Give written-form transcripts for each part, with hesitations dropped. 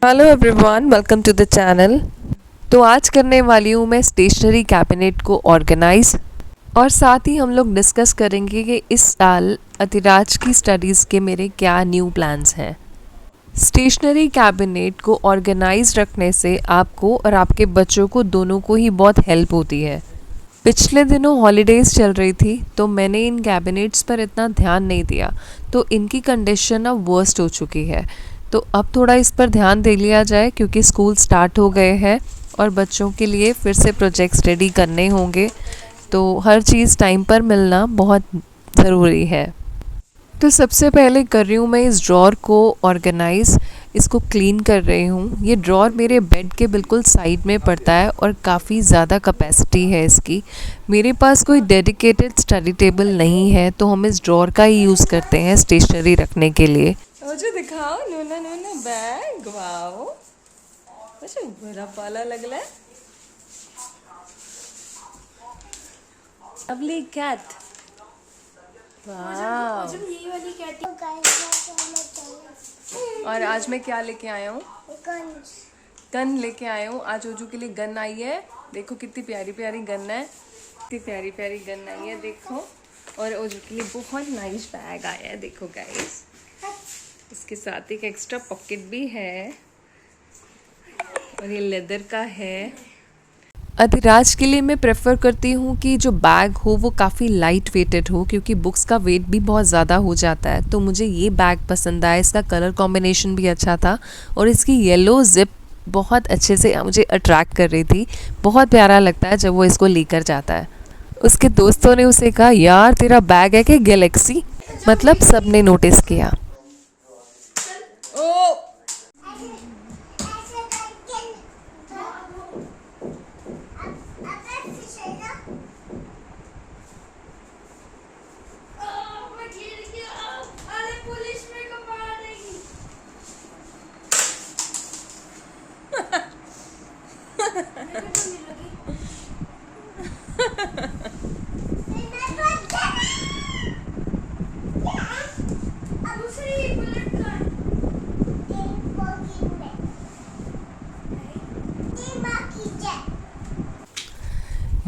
Hello everyone, welcome to the channel. तो आज करने वाली हूँ मैं स्टेशनरी कैबिनेट को ऑर्गेनाइज और साथ ही हम लोग डिस्कस करेंगे कि इस साल अतिराज की स्टडीज़ के मेरे क्या न्यू प्लान्स हैं। स्टेशनरी कैबिनेट को ऑर्गेनाइज रखने से आपको और आपके बच्चों को दोनों को ही बहुत हेल्प होती है। पिछले दिनों हॉलीडेज़ चल रही थी तो मैंने इन कैबिनेट्स पर इतना ध्यान नहीं दिया, तो इनकी कंडीशन अब वर्स्ट हो चुकी है। तो अब थोड़ा इस पर ध्यान दे लिया जाए क्योंकि स्कूल स्टार्ट हो गए हैं और बच्चों के लिए फिर से प्रोजेक्ट्स रेडी करने होंगे, तो हर चीज़ टाइम पर मिलना बहुत ज़रूरी है। तो सबसे पहले कर रही हूँ मैं इस ड्रॉर को ऑर्गेनाइज़, इसको क्लीन कर रही हूँ। ये ड्रॉर मेरे बेड के बिल्कुल साइड में पड़ता है और काफ़ी ज़्यादा कैपेसिटी है इसकी। मेरे पास कोई डेडिकेटेड स्टडी टेबल नहीं है तो हम इस ड्रॉर का ही यूज़ करते हैं स्टेशनरी रखने के लिए। मुझे दिखाओ नूना नूना बैग, वाओ मुझे बड़ा पाला लग रहा है। लवली कैट, वाह। ये वाली कैट और आज मैं क्या लेके आया हूँ? गन लेके आया हूँ। आज ओजू के लिए गन आई है। देखो कितनी प्यारी प्यारी गन है, कितनी प्यारी प्यारी गन आई है देखो। और ओजू के लिए बहुत नाइस बैग आया है, देखो गाइस। इसके साथ एक एक्स्ट्रा पॉकेट भी है और ये लेदर का है। अधिराज के लिए मैं प्रेफर करती हूँ कि जो बैग हो वो काफ़ी लाइट वेटेड हो क्योंकि बुक्स का वेट भी बहुत ज़्यादा हो जाता है। तो मुझे ये बैग पसंद आया, इसका कलर कॉम्बिनेशन भी अच्छा था और इसकी येलो जिप बहुत अच्छे से मुझे अट्रैक्ट कर रही थी। बहुत प्यारा लगता है जब वो इसको लेकर जाता है। उसके दोस्तों ने उसे कहा, यार तेरा बैग है कि गैलेक्सी, मतलब सबने नोटिस किया।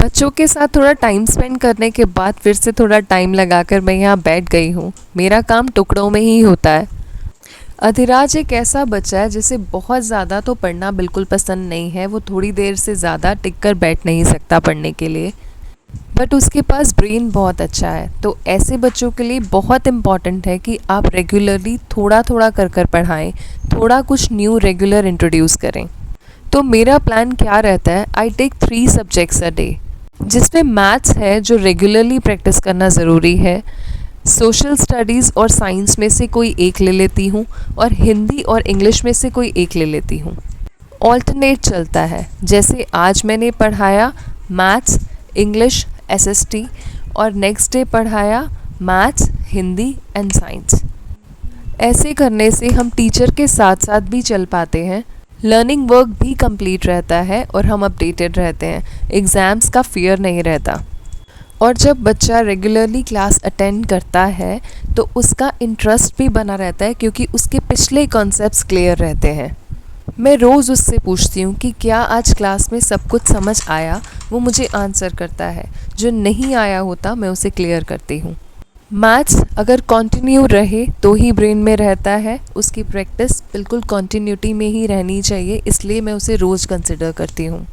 बच्चों के साथ थोड़ा टाइम स्पेंड करने के बाद फिर से थोड़ा टाइम लगाकर मैं यहाँ बैठ गई हूँ। मेरा काम टुकड़ों में ही होता है। अधिराज एक ऐसा बच्चा है जिसे बहुत ज़्यादा तो पढ़ना बिल्कुल पसंद नहीं है। वो थोड़ी देर से ज़्यादा टिक कर बैठ नहीं सकता पढ़ने के लिए, बट उसके पास ब्रेन बहुत अच्छा है। तो ऐसे बच्चों के लिए बहुत इम्पॉर्टेंट है कि आप रेगुलरली थोड़ा थोड़ा कर पढ़ाएं, थोड़ा कुछ न्यू रेगुलर इंट्रोड्यूस करें। तो मेरा प्लान क्या रहता है, I take 3 subjects a day, जिसमें मैथ्स है जो रेगुलरली प्रैक्टिस करना ज़रूरी है, सोशल स्टडीज़ और साइंस में से कोई एक ले लेती हूँ और हिंदी और इंग्लिश में से कोई एक ले लेती हूँ। ऑल्टरनेट चलता है, जैसे आज मैंने पढ़ाया मैथ्स, इंग्लिश, एसएसटी और नेक्स्ट डे पढ़ाया मैथ्स, हिंदी एंड साइंस। ऐसे करने से हम टीचर के साथ साथ भी चल पाते हैं, लर्निंग वर्क भी कंप्लीट रहता है और हम अपडेटेड रहते हैं, एग्ज़ाम्स का फियर नहीं रहता। और जब बच्चा रेगुलरली क्लास अटेंड करता है तो उसका इंटरेस्ट भी बना रहता है क्योंकि उसके पिछले कॉन्सेप्ट्स क्लियर रहते हैं। मैं रोज़ उससे पूछती हूँ कि क्या आज क्लास में सब कुछ समझ आया, वो मुझे आंसर करता है। जो नहीं आया होता मैं उसे क्लियर करती हूँ। मैथ्स अगर कंटिन्यू रहे तो ही ब्रेन में रहता है, उसकी प्रैक्टिस बिल्कुल कंटिन्यूटी में ही रहनी चाहिए, इसलिए मैं उसे रोज़ कंसिडर करती हूँ।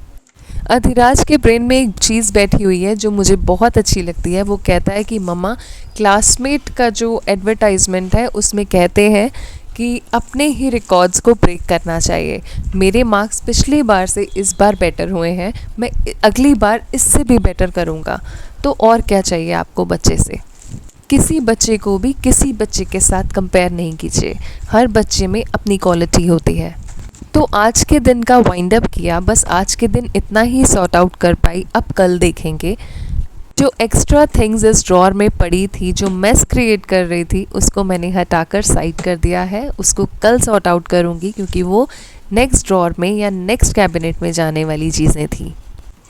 अधिराज के ब्रेन में एक चीज़ बैठी हुई है जो मुझे बहुत अच्छी लगती है। वो कहता है कि मम्मा, क्लासमेट का जो एडवर्टाइजमेंट है उसमें कहते हैं कि अपने ही रिकॉर्ड्स को ब्रेक करना चाहिए। मेरे मार्क्स पिछली बार से इस बार बेटर हुए हैं, मैं अगली बार इससे भी बेटर करूँगा। तो और क्या चाहिए आपको बच्चे से। किसी बच्चे को भी किसी बच्चे के साथ कंपेयर नहीं कीजिए, हर बच्चे में अपनी क्वालिटी होती है। तो आज के दिन का वाइंड अप किया, बस आज के दिन इतना ही सॉर्ट आउट कर पाई, अब कल देखेंगे। जो एक्स्ट्रा थिंग्स इस ड्रॉर में पड़ी थी, जो मेस क्रिएट कर रही थी, उसको मैंने हटाकर साइड कर दिया है। उसको कल सॉर्ट आउट करूँगी क्योंकि वो नेक्स्ट ड्रॉर में या नेक्स्ट कैबिनेट में जाने वाली चीज़ें थी।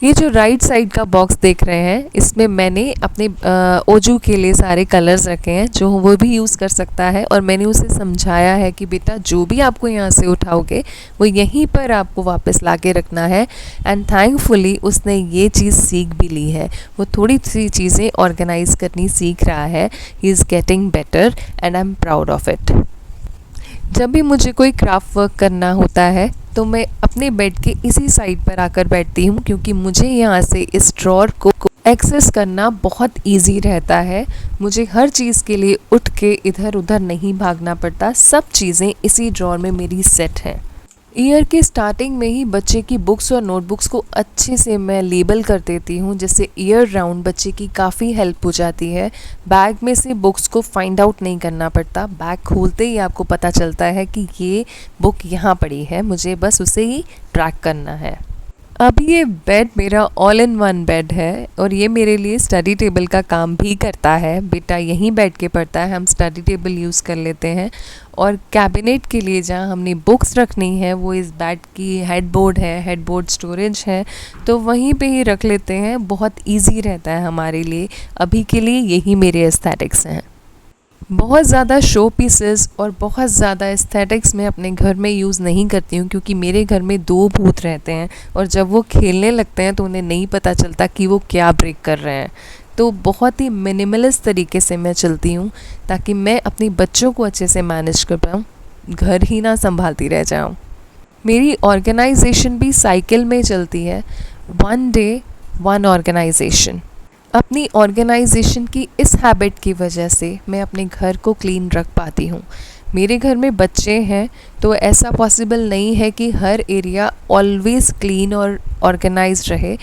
ये जो राइट साइड का बॉक्स देख रहे हैं, इसमें मैंने अपने ओजू के लिए सारे कलर्स रखे हैं जो वो भी यूज़ कर सकता है, और मैंने उसे समझाया है कि बेटा जो भी आपको यहाँ से उठाओगे वो यहीं पर आपको वापस ला के रखना है। एंड थैंकफुली उसने ये चीज़ सीख भी ली है, वो थोड़ी सी चीज़ें ऑर्गेनाइज करनी सीख रहा है। He is getting better and I am proud of it. जब भी मुझे कोई क्राफ्ट वर्क करना होता है तो मैं अपने बेड के इसी साइड पर आकर बैठती हूँ, क्योंकि मुझे यहाँ से इस ड्रॉर को एक्सेस करना बहुत इजी रहता है। मुझे हर चीज़ के लिए उठ के इधर उधर नहीं भागना पड़ता, सब चीज़ें इसी ड्रॉर में मेरी सेट हैं। ईयर के स्टार्टिंग में ही बच्चे की बुक्स और नोटबुक्स को अच्छे से मैं लेबल कर देती हूँ, जिससे ईयर राउंड बच्चे की काफ़ी हेल्प हो जाती है। बैग में से बुक्स को फाइंड आउट नहीं करना पड़ता, बैग खोलते ही आपको पता चलता है कि ये बुक यहाँ पड़ी है, मुझे बस उसे ही ट्रैक करना है। अभी ये बेड मेरा ऑल इन वन बेड है और ये मेरे लिए स्टडी टेबल का काम भी करता है। बेटा यहीं बैठ के पढ़ता है, हम स्टडी टेबल यूज़ कर लेते हैं। और कैबिनेट के लिए जहाँ हमने बुक्स रखनी है वो इस बेड की हेडबोर्ड है, हेडबोर्ड स्टोरेज है, तो वहीं पे ही रख लेते हैं। बहुत इजी रहता है हमारे लिए। अभी के लिए यही मेरे एस्थेटिक्स हैं। बहुत ज़्यादा शो पीसेस और बहुत ज़्यादा एस्थेटिक्स मैं अपने घर में यूज़ नहीं करती हूँ, क्योंकि मेरे घर में 2 भूत रहते हैं और जब वो खेलने लगते हैं तो उन्हें नहीं पता चलता कि वो क्या ब्रेक कर रहे हैं। तो बहुत ही मिनिमलिस्ट तरीके से मैं चलती हूँ ताकि मैं अपने बच्चों को अच्छे से मैनेज कर पाऊँ, घर ही ना संभालती रह जाऊँ। मेरी ऑर्गेनाइजेशन भी साइकिल में चलती है, 1 डे 1 ऑर्गेनाइजेशन। अपनी ऑर्गेनाइजेशन की इस हैबिट की वजह से मैं अपने घर को क्लीन रख पाती हूँ। मेरे घर में बच्चे हैं तो ऐसा पॉसिबल नहीं है कि हर एरिया ऑलवेज़ क्लीन और ऑर्गेनाइज्ड रहे,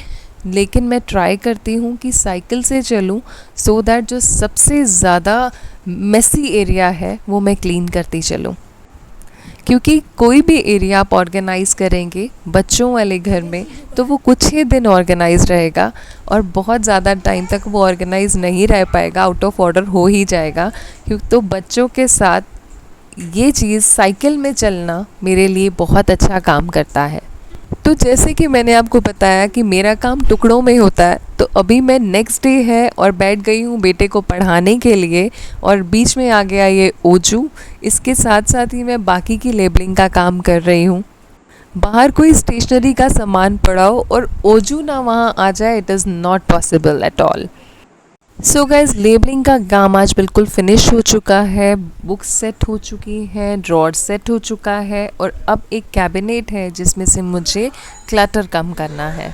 लेकिन मैं ट्राई करती हूँ कि साइकिल से चलूँ सो दैट जो सबसे ज़्यादा मेसी एरिया है वो मैं क्लीन करती चलूँ। क्योंकि कोई भी एरिया आप ऑर्गेनाइज करेंगे बच्चों वाले घर में तो वो कुछ ही दिन ऑर्गेनाइज रहेगा और बहुत ज़्यादा टाइम तक वो ऑर्गेनाइज नहीं रह पाएगा, आउट ऑफ ऑर्डर हो ही जाएगा। क्योंकि तो बच्चों के साथ ये चीज़ साइकिल में चलना मेरे लिए बहुत अच्छा काम करता है। तो जैसे कि मैंने आपको बताया कि मेरा काम टुकड़ों में होता है, तो अभी मैं नेक्स्ट डे है और बैठ गई हूँ बेटे को पढ़ाने के लिए, और बीच में आ गया ये ओजू। इसके साथ साथ ही मैं बाकी की लेबलिंग का काम कर रही हूँ। बाहर कोई स्टेशनरी का सामान पड़ाओ और ओजू ना वहाँ आ जाए, it is not possible at all. So guys, labelling का काम आज बिल्कुल फिनिश हो चुका है, बुक्स सेट हो चुकी हैं, ड्रॉर सेट हो चुका है, और अब एक कैबिनेट है जिसमें से मुझे क्लटर कम करना है,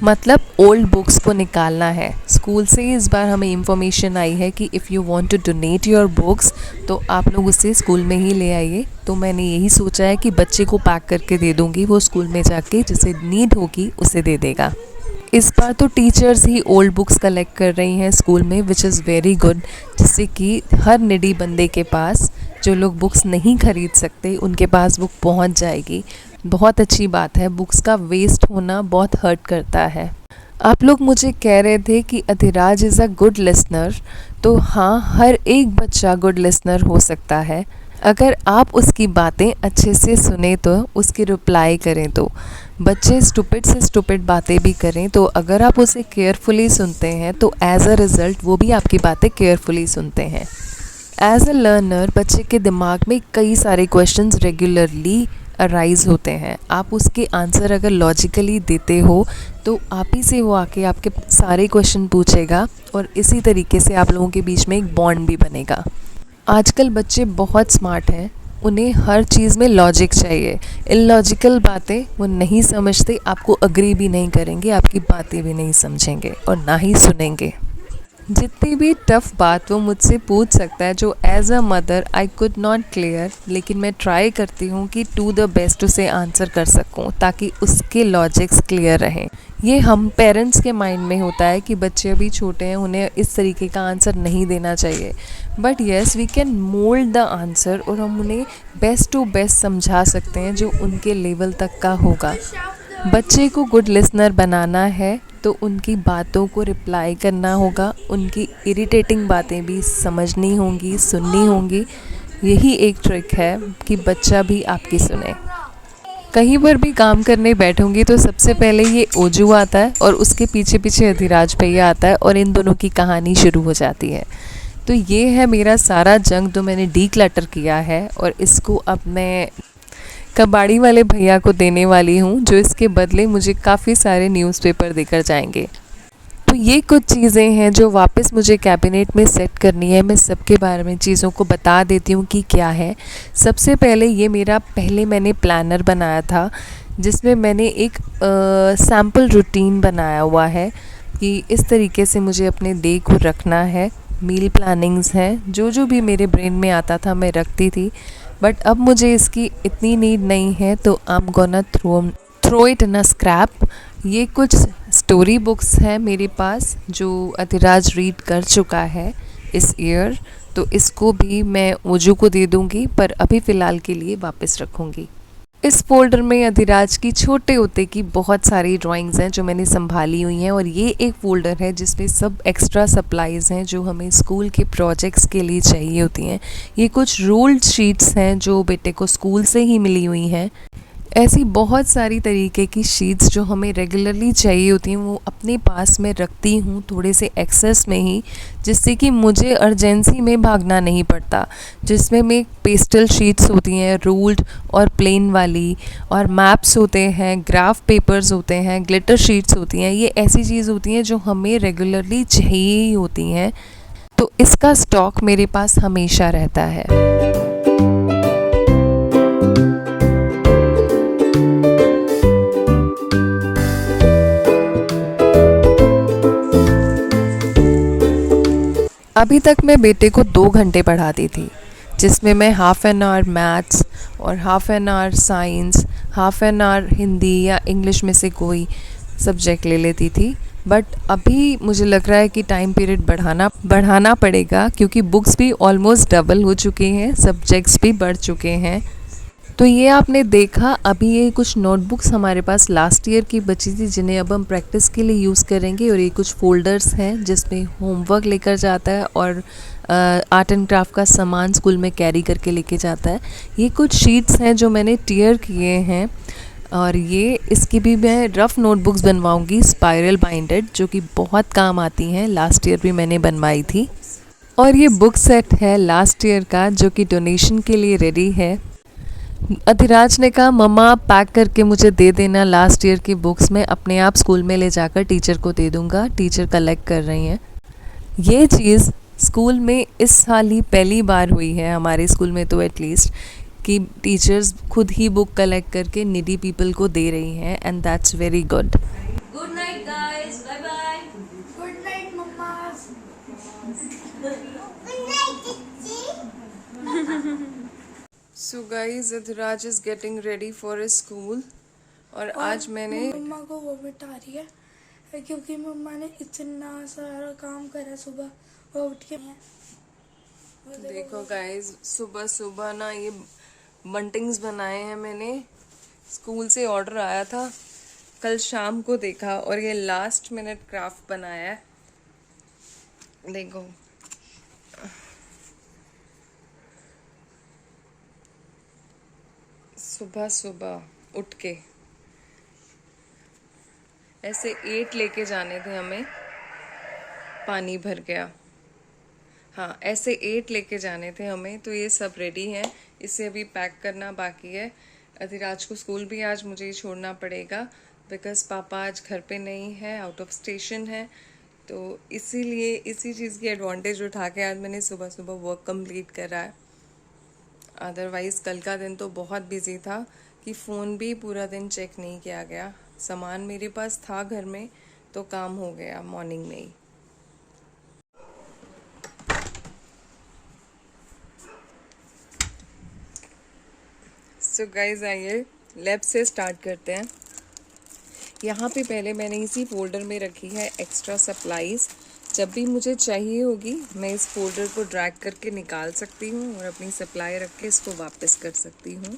मतलब ओल्ड बुक्स को निकालना है। स्कूल से इस बार हमें इंफॉर्मेशन आई है कि if you want to donate your books तो आप लोग उसे स्कूल में ही ले आइए। तो मैंने यही सोचा है कि बच्चे को पैक करके दे दूँगी, वो स्कूल में जाके जिसे नीड होगी उसे दे देगा। इस बार तो टीचर्स ही ओल्ड बुक्स कलेक्ट कर रही हैं स्कूल में, विच इज़ वेरी गुड, जिससे कि हर निडी बंदे के पास, जो लोग बुक्स नहीं खरीद सकते उनके पास बुक पहुंच जाएगी। बहुत अच्छी बात है, बुक्स का वेस्ट होना बहुत हर्ट करता है। आप लोग मुझे कह रहे थे कि Adhiraj is a good listener, तो हाँ, हर एक बच्चा गुड लिसनर हो सकता है अगर आप उसकी बातें अच्छे से सुने तो, उसकी रिप्लाई करें तो। बच्चे स्टूपिड से स्टूपिड बातें भी करें तो अगर आप उसे केयरफुली सुनते हैं तो एज अ रिज़ल्ट वो भी आपकी बातें केयरफुली सुनते हैं। एज अ लर्नर बच्चे के दिमाग में कई सारे क्वेश्चंस रेगुलरली अराइज होते हैं। आप उसके आंसर अगर लॉजिकली देते हो तो आप ही से वो आके आपके सारे क्वेश्चन पूछेगा और इसी तरीके से आप लोगों के बीच में एक बॉन्ड भी बनेगा। आजकल बच्चे बहुत स्मार्ट हैं, उन्हें हर चीज़ में लॉजिक चाहिए। इलॉजिकल बातें वो नहीं समझते, आपको अग्री भी नहीं करेंगे, आपकी बातें भी नहीं समझेंगे और ना ही सुनेंगे। जितनी भी टफ़ बात वो मुझसे पूछ सकता है जो as a mother I could not clear, लेकिन मैं ट्राई करती हूँ कि टू द बेस्ट उसे आंसर कर सकूँ ताकि उसके लॉजिक्स क्लियर रहें। ये हम पेरेंट्स के माइंड में होता है कि बच्चे अभी छोटे हैं, उन्हें इस तरीके का आंसर नहीं देना चाहिए, but yes we can mould the answer और हम उन्हें बेस्ट टू बेस्ट समझा सकते हैं जो उनके लेवल तक का होगा। बच्चे को गुड लिसनर बनाना है तो उनकी बातों को रिप्लाई करना होगा, उनकी इरिटेटिंग बातें भी समझनी होंगी, सुननी होंगी। यही एक ट्रिक है कि बच्चा भी आपकी सुने। कहीं पर भी काम करने बैठूंगी तो सबसे पहले ये ओजू आता है और उसके पीछे पीछे अधिराज भैया आता है और इन दोनों की कहानी शुरू हो जाती है। तो ये है मेरा सारा जंक जो मैंने डी क्लटर किया है और इसको अब मैं कबाड़ी वाले भैया को देने वाली हूँ, जो इसके बदले मुझे काफ़ी सारे न्यूज़पेपर देकर जाएंगे। तो ये कुछ चीज़ें हैं जो वापस मुझे कैबिनेट में सेट करनी है। मैं सबके बारे में चीज़ों को बता देती हूँ कि क्या है। सबसे पहले ये मेरा पहले मैंने प्लानर बनाया था जिसमें मैंने एक सैम्पल रूटीन बनाया हुआ है कि इस तरीके से मुझे अपने डे को रखना है। मील प्लानिंग्स हैं, जो जो भी मेरे ब्रेन में आता था मैं रखती थी, बट अब मुझे इसकी इतनी नीड नहीं है तो I am gonna throw it in a scrap. ये कुछ स्टोरी बुक्स हैं मेरे पास जो अधिराज रीड कर चुका है इस ईयर, तो इसको भी मैं ओजू को दे दूंगी, पर अभी फ़िलहाल के लिए वापस रखूंगी। इस फोल्डर में अधिराज की छोटे होते की बहुत सारी ड्राइंग्स हैं जो मैंने संभाली हुई हैं, और ये एक फ़ोल्डर है जिसमें सब एक्स्ट्रा सप्लाइज़ हैं जो हमें स्कूल के प्रोजेक्ट्स के लिए चाहिए होती हैं। ये कुछ रूल्ड शीट्स हैं जो बेटे को स्कूल से ही मिली हुई हैं। ऐसी बहुत सारी तरीके की शीट्स जो हमें रेगुलरली चाहिए होती हैं वो अपने पास में रखती हूँ थोड़े से एक्सेस में ही, जिससे कि मुझे अर्जेंसी में भागना नहीं पड़ता। जिसमें में पेस्टल शीट्स होती हैं रूल्ड और प्लेन वाली, और मैप्स होते हैं, ग्राफ पेपर्स होते हैं, ग्लिटर शीट्स होती हैं। ये ऐसी चीज़ होती हैं जो हमें रेगुलरली चाहिए ही होती हैं, तो इसका स्टॉक मेरे पास हमेशा रहता है। अभी तक मैं बेटे को 2 घंटे पढ़ाती थी, जिसमें मैं हाफ़ एन आवर मैथ्स और half an hour science, half an hour Hindi या इंग्लिश में से कोई सब्जेक्ट ले लेती थी। बट अभी मुझे लग रहा है कि टाइम पीरियड बढ़ाना पड़ेगा, क्योंकि बुक्स भी ऑलमोस्ट डबल हो चुके हैं, सब्जेक्ट्स भी बढ़ चुके हैं। तो ये आपने देखा, अभी ये कुछ नोटबुक्स हमारे पास लास्ट ईयर की बची थी जिन्हें अब हम प्रैक्टिस के लिए यूज़ करेंगे, और ये कुछ फ़ोल्डर्स हैं जिसमें होमवर्क लेकर जाता है और आर्ट एंड क्राफ्ट का सामान स्कूल में कैरी करके लेके जाता है। ये कुछ शीट्स हैं जो मैंने टियर किए हैं, और ये इसकी भी मैं रफ़ नोटबुक्स बनवाऊँगी स्पायरल बाइंडेड, जो कि बहुत काम आती हैं। लास्ट ईयर भी मैंने बनवाई थी। और ये बुक सेट है लास्ट ईयर का जो कि डोनेशन के लिए रेडी है। अधिराज ने कहा मम्मा पैक करके मुझे दे देना, लास्ट ईयर की बुक्स मैं अपने आप स्कूल में ले जाकर टीचर को दे दूंगा, टीचर कलेक्ट कर रही हैं। ये चीज़ स्कूल में इस साल ही पहली बार हुई है हमारे स्कूल में, तो एटलीस्ट कि टीचर्स खुद ही बुक कलेक्ट करके नीडी पीपल को दे रही हैं, and that's very good. Good night guys, bye bye. Good night mamma. Good night जीजी। So guys, Adhiraj is getting ready for school, और आज मैंने मम्मा को वो बिठा रही है क्योंकि मम्मा ने इतना सारा काम करा सुबह, वो उठ के देखो गाइस, सुबह सुबह ना ये बंटिंग्स बनाए हैं मैंने, स्कूल से ऑर्डर आया था, कल शाम को देखा, और ये लास्ट मिनट क्राफ्ट बनाया है। देखो सुबह सुबह उठ के ऐसे 8 लेके जाने थे हमें, पानी भर गया। हाँ, ऐसे 8 लेके जाने थे हमें, तो ये सब रेडी है। इसे अभी पैक करना बाकी है। अधिराज को स्कूल भी आज मुझे ही छोड़ना पड़ेगा बिकॉज़ पापा आज घर पे नहीं है, आउट ऑफ स्टेशन है। तो इसीलिए इसी चीज़ की एडवांटेज उठा के आज मैंने सुबह सुबह वर्क कंप्लीट करा है। अदरवाइज़ कल का दिन तो बहुत बिजी था कि फ़ोन भी पूरा दिन चेक नहीं किया गया। सामान मेरे पास था घर में, तो काम हो गया मॉर्निंग में ही। सो गाइस, आइए लैब से स्टार्ट करते हैं। यहाँ पे पहले मैंने इसी फोल्डर में रखी है एक्स्ट्रा सप्लाईज़। जब भी मुझे चाहिए होगी मैं इस फोल्डर को ड्रैग करके निकाल सकती हूँ और अपनी सप्लाई रख के इसको वापस कर सकती हूँ।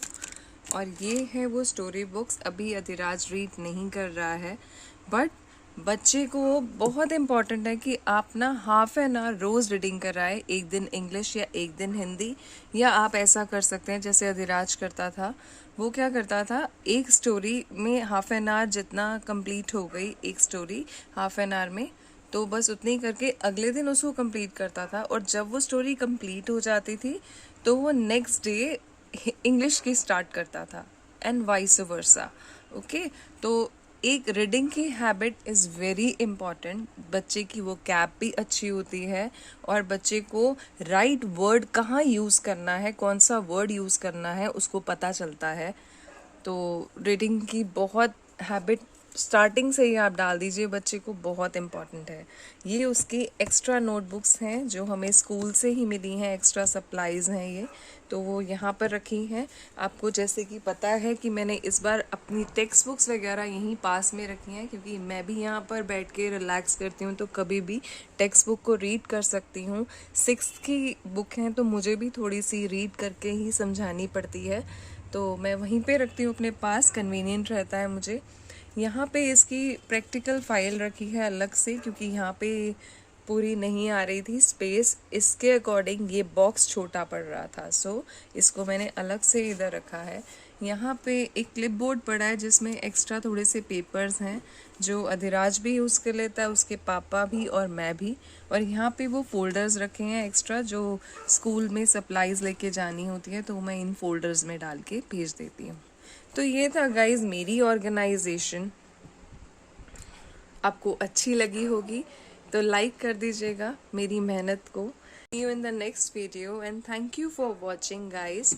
और ये है वो स्टोरी बुक्स। अभी अधिराज रीड नहीं कर रहा है, बट बच्चे को बहुत इम्पॉर्टेंट है कि आप ना हाफ एन आवर रोज़ रीडिंग कराए, एक दिन इंग्लिश या एक दिन हिंदी। या आप ऐसा कर सकते हैं जैसे अधिराज करता था, वो क्या करता था, एक स्टोरी में हाफ एन आवर जितना कंप्लीट हो गई एक स्टोरी हाफ एन आवर में, तो बस उतनी करके अगले दिन उसको कंप्लीट करता था। और जब वो स्टोरी कंप्लीट हो जाती थी तो वो नेक्स्ट डे इंग्लिश की स्टार्ट करता था एंड वाइस वर्सा। ओके, तो एक रीडिंग की हैबिट इज़ वेरी इम्पॉर्टेंट। बच्चे की वो कैप भी अच्छी होती है और बच्चे को राइट वर्ड कहाँ यूज़ करना है, कौन सा वर्ड यूज़ करना है उसको पता चलता है। तो रीडिंग की बहुत हैबिट स्टार्टिंग से ही आप डाल दीजिए, बच्चे को बहुत इम्पॉर्टेंट है। ये उसकी एक्स्ट्रा नोटबुक्स हैं जो हमें स्कूल से ही मिली हैं, एक्स्ट्रा सप्लाइज़ हैं ये, तो वो यहाँ पर रखी हैं। आपको जैसे कि पता है कि मैंने इस बार अपनी टेक्स्ट बुक्स वगैरह यहीं पास में रखी हैं, क्योंकि मैं भी यहाँ पर बैठ के रिलैक्स करती हूँ तो कभी भी टेक्स्ट बुक को रीड कर सकती हूँ। 6th की बुक हैं तो मुझे भी थोड़ी सी रीड करके ही समझानी पड़ती है, तो मैं वहीं पे रखती हूँ अपने पास, कन्वीनियंट रहता है मुझे। यहाँ पे इसकी प्रैक्टिकल फ़ाइल रखी है अलग से, क्योंकि यहाँ पे पूरी नहीं आ रही थी स्पेस, इसके अकॉर्डिंग ये बॉक्स छोटा पड़ रहा था, सो इसको मैंने अलग से इधर रखा है। यहाँ पे एक क्लिपबोर्ड पड़ा है जिसमें एक्स्ट्रा थोड़े से पेपर्स हैं जो अधिराज भी यूज़ कर लेता है, उसके पापा भी और मैं भी। और यहाँ पे वो फोल्डर्स रखे हैं एक्स्ट्रा जो स्कूल में सप्लाइज़ लेके जानी होती है, तो मैं इन फोल्डर्स में डाल के भेज देती हूँ। तो ये था गाइज मेरी ऑर्गेनाइजेशन, आपको अच्छी लगी होगी तो लाइक कर दीजिएगा मेरी मेहनत को। See you in the next video and thank you for watching guys.